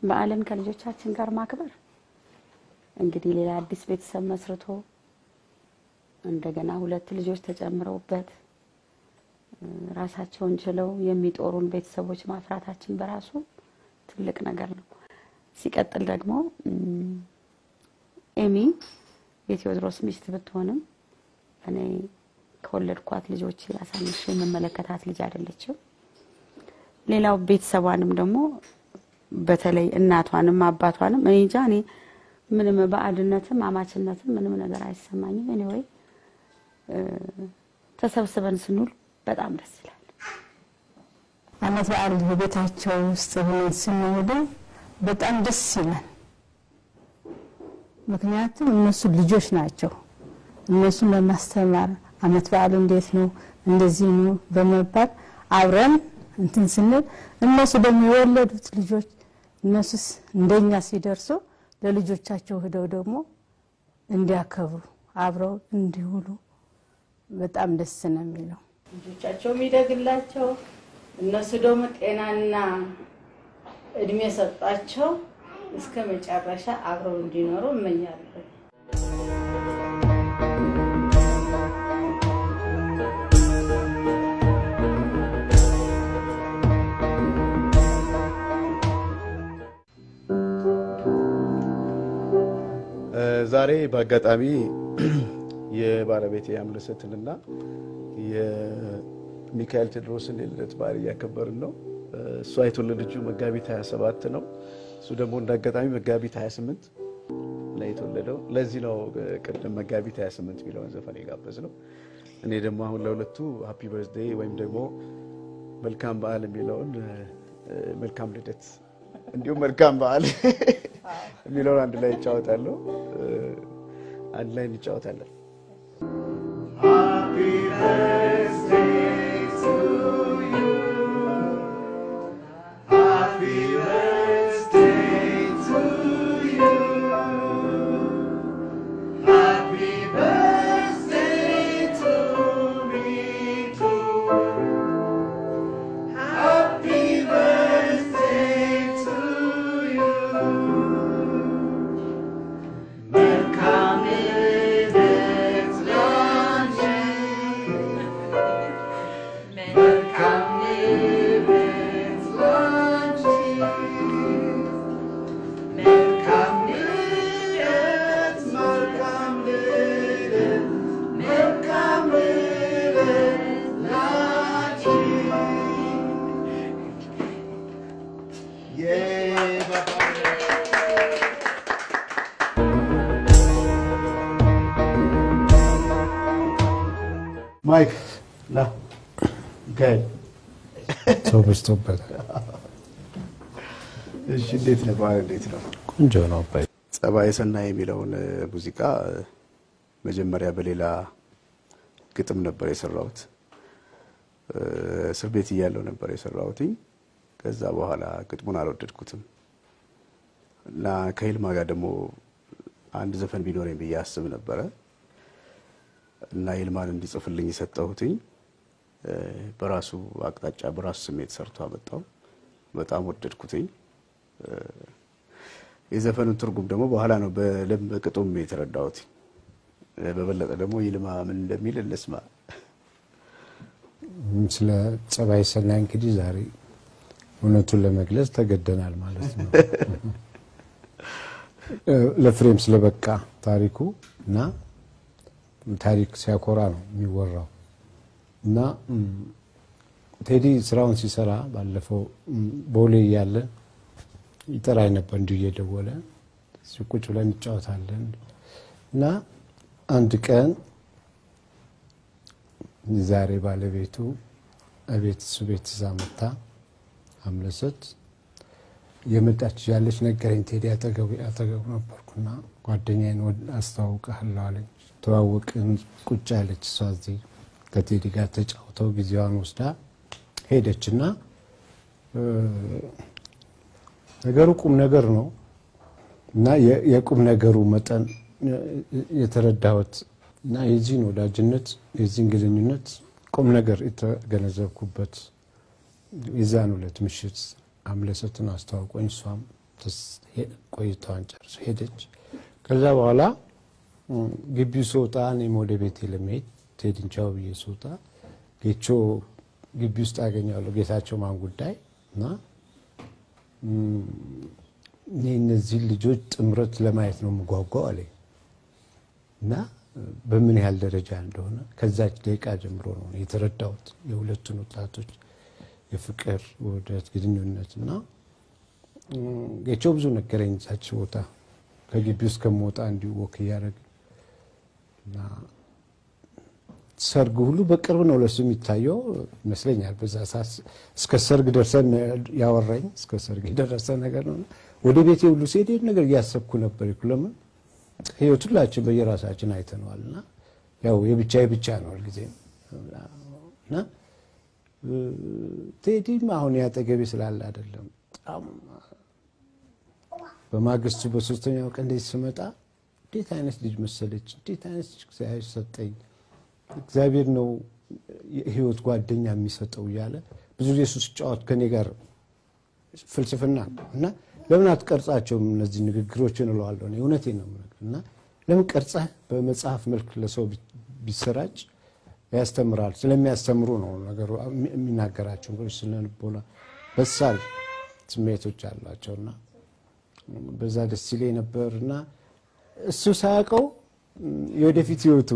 በዓልን ከልጆቻችን ጋር ማክበር እንግዲህ ሌላ አዲስ ቤተሰብ መስርቶ እንደገና ሁለት ልጆች ተጨምረውበት ራሳቸውን ችለው የሚጦሩን ቤተሰቦች ማፍራታችን በራሱ ትልቅ ነገር ነው። ሲቀጥል ደግሞ ኤሚ የቴዎድሮስ ሚስት ብትሆንም እኔ ከወለድኳት ልጆች ያሳንሽ የምመለከታት ልጅ አይደለችም። ሌላው ቤተሰቧንም ደግሞ በተለይ እናቷንም አባቷንም እኔ እንጃ እኔ ምንም ባዕድነትም አማችነትም ምንም ነገር አይሰማኝም። ኤኒዌይ ተሰብስበን ስንውል በጣም ደስ ይላል። አመት በዓል በቤታቸው ውስጥ ሆነን ስንውል በጣም ደስ ይላል። ምክንያቱም እነሱ ልጆች ናቸው። እነሱን ለማስተማር አመት በዓል እንዴት ነው እንደዚህ ነው በመባል አብረን እንትን ስንል እነሱ ደግሞ የወለዱት ልጆች እነሱስ እንደኛ ሲደርሱ ለልጆቻቸው ሄደው ደግሞ እንዲያከብሩ አብረው እንዲውሉ በጣም ደስ ነው የሚለው። ልጆቻቸው የሚደግላቸው እነሱ ደግሞ ጤናና እድሜ ሰጣቸው እስከ መጨረሻ አብረው እንዲኖሩ እመኛለሁ። ዛሬ በአጋጣሚ የባለቤቴ አምለሰትንና የሚካኤል ቴዎድሮስን የልደት በዓል እያከበርን ነው። እሷ የተወለደችው መጋቢት 27 ነው። እሱ ደግሞ እንዳጋጣሚ መጋቢት 28 ላይ የተወለደው። ለዚህ ነው ቅድም መጋቢት 28 ሚሊዮን ዘፈን የጋበዝነው። እኔ ደግሞ አሁን ለሁለቱ ሃፒ በርዝዴይ ወይም ደግሞ መልካም በዓል የሚለውን መልካም ልደት እንዲሁም መልካም በዓል የሚለውን አንድ ላይ እንጫወታለሁ። አንድ ላይ እንጫወታለን። Happy birthday to you. Happy birthday to you. Happy birthday to me too. Happy birthday to you. Welcome Mike, la. Okay. So በስተበት እሺ እንዴት ነው ባል እንዴት ነው? ቆንጆ ነው። ጸባይ ሰናይ የሚለውን ሙዚቃ መጀመሪያ በሌላ ግጥም ነበር የሰራሁት። እስር ቤት እያለሁ ነበር የሰራሁት። ከዛ በኋላ ግጥሙን አልወደድኩትም እና ከይልማ ጋር ደግሞ አንድ ዘፈን ቢኖረኝ ብዬ አስብ ነበር እና ይልማን እንዲጽፍልኝ የሰጠሁትኝ በራሱ አቅጣጫ በራሱ ስሜት ሰርቶ አመጣው። በጣም ወደድኩትኝ። የዘፈኑን ትርጉም ደግሞ በኋላ ነው በቅጡም የተረዳሁት። በበለጠ ደግሞ ይልማ ምን እንደሚል እንስማ። ስለ ጸባይ ሰናይ እንግዲህ ዛሬ እውነቱን ለመግለጽ ተገደናል ማለት ነው። ለፍሬም ስለበቃ ታሪኩ እና ታሪክ ሲያኮራ ነው የሚወራው እና ቴዲ ስራውን ሲሰራ ባለፈው ቦሌ ያለ ይጠራይ ነበር እንዲሁ እየደወለ ሲቁጭ ብለን እንጫወታለን እና አንድ ቀን ዛሬ ባለቤቱ አቤት ሱቤት ዛመታ አምለሰት የመጣች ያለች ነገረኝ። ቴዲ አጠገቡ ነበርኩና ጓደኛዬን አስተዋውቀሃለሁ አለኝ። ተዋወቅን። ቁጭ ያለች እሷ እዚህ ከቴዲ ጋር ተጫውተው ጊዜዋን ወስዳ ሄደችና ነገሩ ቁም ነገር ነው እና የቁም ነገሩ መጠን የተረዳሁት እና የዚህን ወዳጅነት የዚህን ግንኙነት ቁም ነገር የተገነዘብኩበት የዛን ዕለት ምሽት አምለሰትን አስተዋውቆኝ እሷም ቆይታዋን ጨርሳ ሄደች። ከዛ በኋላ ግቢው ስወጣ እኔም ወደ ቤቴ ለመሄድ ቴዲን ቻው ብዬ ስወጣ ጌቾ ግቢ ውስጥ አገኘዋለሁ። ጌታቸው ማን ጉዳይ እና እነዚህ ልጆች ጥምረት ለማየት ነው የምጓጓው አለኝ እና በምን ያህል ደረጃ እንደሆነ ከዛች ደቂቃ ጀምሮ ነው የተረዳሁት የሁለቱን ወጣቶች የፍቅር ወደት ግንኙነትና ጌቾ ብዙ ነገረኝ። እዛች ቦታ ከግቢ ውስጥ ከመውጣ እንዲሁ ወክ እያደረግን እና ሰርግ ሁሉ በቅርብ ነው ለሱ የሚታየው ይመስለኛል። በዛ ሰዓት እስከ ሰርግ ደርሰን ያወራኝ እስከ ሰርግ የደረሰ ነገር ነው። ወደ ቤቴ ሁሉ ሲሄድ ነገር እያሰብኩ ነበር ለምን ህይወት ሁላችን በየራሳችን አይተነዋልና ያው የብቻ ነው ሁልጊዜ እና ቴዲም አሁን ያጠገቤ ስላለ አይደለም በማግስቱ በሶስተኛው ቀን እንደዚህ ስመጣ እንዴት አይነት ልጅ መሰለች እንዴት አይነት እግዚአብሔር ሰጠኝ እግዚአብሔር ነው የህይወት ጓደኛ የሚሰጠው ያለ ብዙ ኢየሱስ ጫወት ከኔ ጋር ፍልስፍና እና ለምን አትቀርጻቸውም እነዚህ ንግግሮችን እለዋለሁ እኔ እውነቴን ነው እና ለምን ቀርጸህ በመጽሐፍ መልክ ለሰው ቢሰራጭ ያስተምራል ስለሚያስተምሩ ነው ነገሩ የሚናገራቸው እንግዲህ ስለነበውና በሳል ስሜቶች አላቸውና በዛ ደስ ይለኝ ነበርና እሱ ሳያውቀው የወደፊት ህይወቱ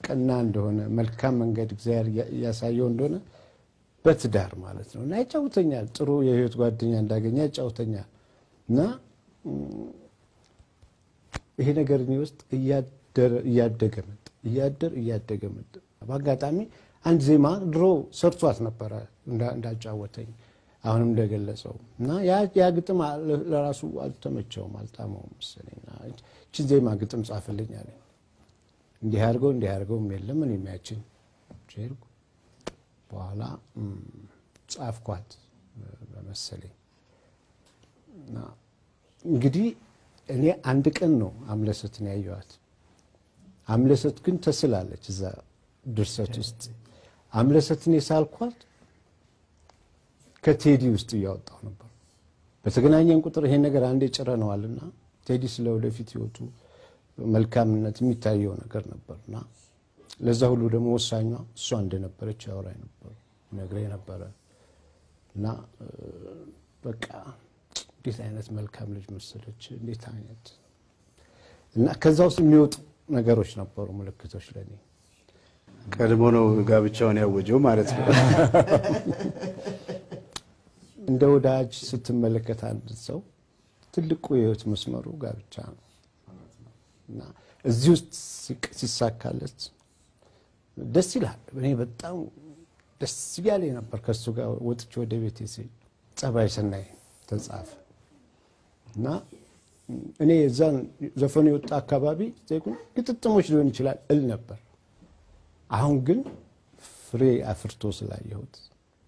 ቀና እንደሆነ መልካም መንገድ እግዚአብሔር ያሳየው እንደሆነ በትዳር ማለት ነው እና ያጫውተኛል ጥሩ የህይወት ጓደኛ እንዳገኘ ያጫውተኛል እና ይሄ ነገር ነው ውስጥ እያደገ መጣ በአጋጣሚ አንድ ዜማ ድሮ ሰርቷት ነበር እንዳጫወተኝ አሁንም እንደገለጸው እና ያ ግጥም ለራሱ አልተመቸውም አልጣመውም መሰለኝና እቺ ዜማ ግጥም ጻፈልኝ አለ እንዲህ አድርገው የለም ምን የሚያችን ጀርኩ በኋላ ጻፍኳት በመሰለኝ እና እንግዲህ እኔ አንድ ቀን ነው አምለሰትን ያየዋት አምለሰት ግን ተስላለች እዛ ድርሰት ውስጥ አምለሰትን የሳልኳት ከቴዲ ውስጥ ያወጣው ነበር በተገናኘን ቁጥር ይሄን ነገር አንዴ ጭረነዋልና ቴዲ ስለወደፊት ህይወቱ መልካምነት የሚታየው ነገር ነበርና ለዛ ሁሉ ደግሞ ወሳኙ እሷ እንደነበረች ያወራኝ ነበር ነግሬ ነበር እና በቃ እንዴት አይነት መልካም ልጅ መሰለች እንዴት አይነት እና ከዛው የሚወጡ ነገሮች ነበሩ ምልክቶች ለኔ ቀድሞ ነው ጋብቻውን ያወጀው ማለት ነው እንደ ወዳጅ ስትመለከት አንድ ሰው ትልቁ የህይወት መስመሩ ጋብቻ ነው እና እዚህ ውስጥ ሲሳካለት ደስ ይላል እኔ በጣም ደስ ያለኝ ነበር ከሱ ጋር ወጥቼ ወደ ቤቴ ሲል ጸባይ ሰናይ ተጻፈ እና እኔ እዛን ዘፈኑ የወጣ አካባቢ ዘይኩን ግጥጥሞች ሊሆን ይችላል እል ነበር አሁን ግን ፍሬ አፍርቶ ስላየሁት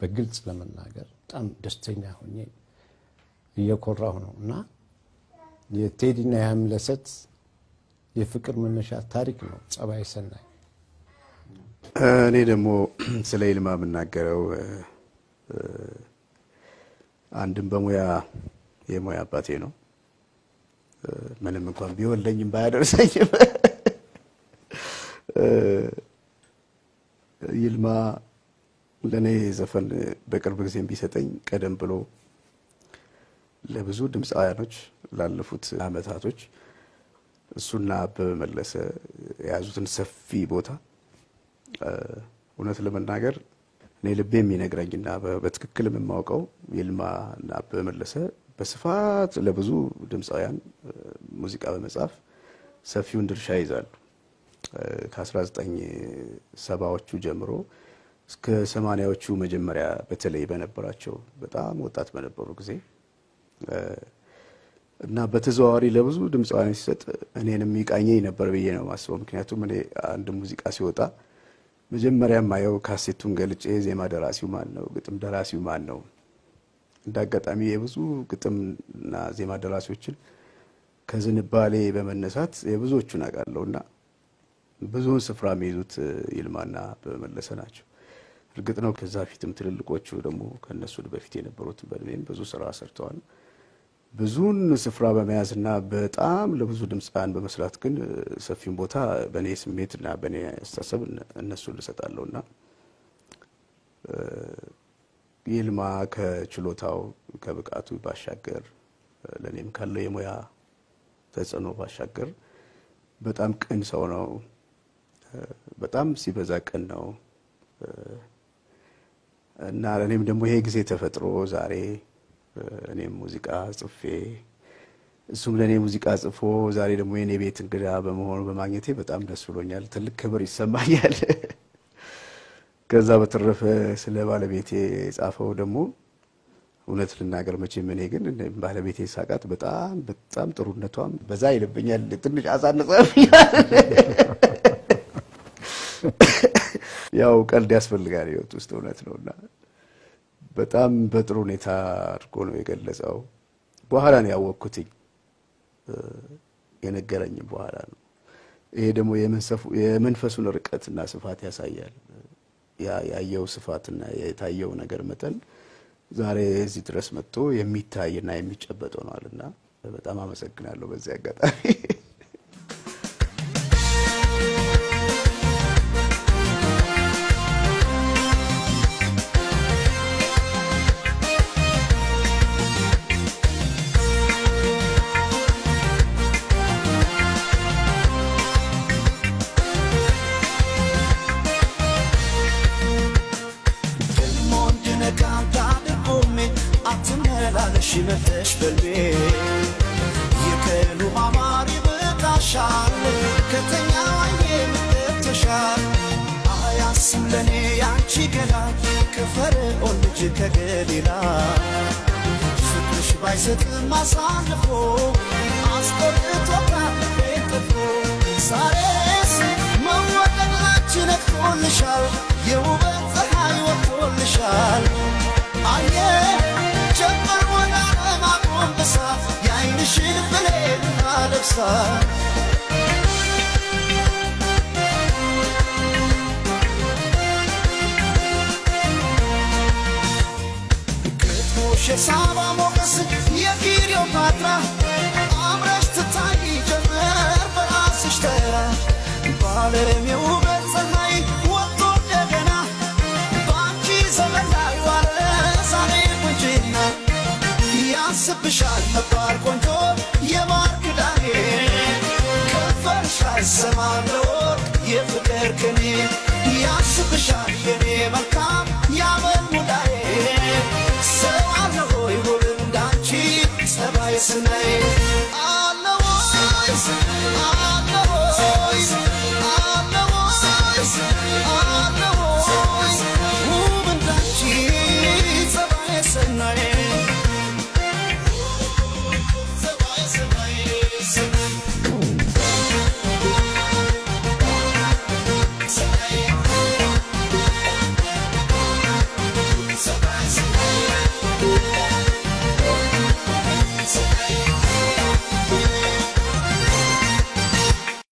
በግልጽ ለመናገር በጣም ደስተኛ ሆኜ እየኮራሁ ነውና የቴዲና ያምለሰት የፍቅር መነሻ ታሪክ ነው ጸባይ ሰናይ እኔ ደግሞ ስለ ይልማ የምናገረው አንድም በሙያ የሙያ አባቴ ነው ምንም እንኳን ቢወልደኝም ባያደርሰኝም ይልማ ለኔ ዘፈን በቅርብ ጊዜም ቢሰጠኝ ቀደም ብሎ ለብዙ ድምጻውያኖች ላለፉት አመታቶች እሱና በመለሰ ያዙትን ሰፊ ቦታ እውነት ለመናገር እኔ ልቤ የሚነግረኝና በትክክል የማውቀው ይልማና በመለሰ በስፋት ለብዙ ድምጻውያን ሙዚቃ በመጻፍ ሰፊውን ድርሻ ይዛሉ ከ1970ዎቹ ጀምሮ እስከ 80ዎቹ መጀመሪያ በተለይ በነበራቸው በጣም ወጣት በነበሩ ጊዜ እና በተዘዋዋሪ ለብዙ ድምጻውያን ሲሰጥ እኔንም ይቃኘኝ ነበር ብዬ ነው ማስበው ምክንያቱም እኔ አንድ ሙዚቃ ሲወጣ መጀመሪያ ማየው ካሴቱን ገልጬ ዜማ ደራሲው ማን ነው ግጥም ደራሲው ማን ነው እንዳጋጣሚ የብዙ ግጥምና ዜማ ደራሲዎችን ከዝንባሌ በመነሳት የብዙዎቹን አቃለውና ብዙውን ስፍራ የሚይዙት ይልማና በመለሰ ናቸው እርግጥ ነው ከዛ ፊትም ትልልቆቹ ደግሞ ከነሱ በፊት የነበሩት በእድሜም ብዙ ስራ ሰርተዋል ብዙን ስፍራ በመያዝና በጣም ለብዙ ድምፃን በመስራት ግን ሰፊውን ቦታ በኔ ስሜትና በኔ አስተሳሰብ እነሱ ልሰጣለውና ይልማ ከችሎታው ከብቃቱ ባሻገር ለኔም ካለው የሙያ ተጽዕኖ ባሻገር በጣም ቅን ሰው ነው በጣም ሲበዛ ቅን ነው እና ለኔም ደግሞ ይሄ ጊዜ ተፈጥሮ ዛሬ እኔም ሙዚቃ ጽፌ እሱም ለኔ ሙዚቃ ጽፎ ዛሬ ደግሞ የኔ ቤት እንግዳ በመሆኑ በማግኘቴ በጣም ደስ ብሎኛል ትልቅ ክብር ይሰማኛል ከዛ በተረፈ ስለ ባለቤቴ ጻፈው ደግሞ እውነት ልናገር መቼም እኔ ግን ባለቤቴ ሳቃት በጣም ጥሩነቷም በዛ ይልብኛል ትንሽ አሳነጸብኛል ያው ቀልድ ያስፈልጋል ህይወት ውስጥ እውነት ነውና በጣም በጥሩ ሁኔታ አድርጎ ነው የገለጸው በኋላ ነው ያወቅኩትኝ የነገረኝ በኋላ ነው ይሄ ደግሞ የመንፈሱን ርቀትና ስፋት ያሳያል ያየው ስፋትና የታየው ነገር መጠን ዛሬ እዚህ ድረስ መጥቶ የሚታይና የሚጨበጥ ሆኗልና በጣም አመሰግናለሁ በዚህ አጋጣሚ ሽመተሽ በልቤ የከሉ ማማሪ በታሻል ከተኛዬ ምትተሻል አያስም ለኔ ያንቺ ገላ ከፈርዖን ልጅ ከገሊላ ፍቅርሽ ባይሰጥም አሳልፎ አስቆርጦታል ቤትፎ ዛሬስ መወደዳችን ነክቶልሻል የውበት ፀሐይ ወጥቶልሻል አየ ጀመር ወዳ ለማቆም በሳ ያይንሽን ብሌና ለብሳ ግጥሞሽ የሳባ ሞገስ የክሊዮፓትራ አምረሽ ትታይ ጀመር በራስሽ ተራ ባለም የውበት ፀሐይ ወጥቶ እንደገና በአንቺ ዘመን ላይ ዋለ ዛሬ ቁንጅና ያስብሻል ነባር ቆንጆ የማር ክዳኔ ከፈርሽ አይሰማለው የፍቅር ቅኔ ያስብሻል የኔ መልካም ያመን ሙዳዬ ሰው አለ ሆይ ውብ እንዳንቺ ጸባይ ስናይ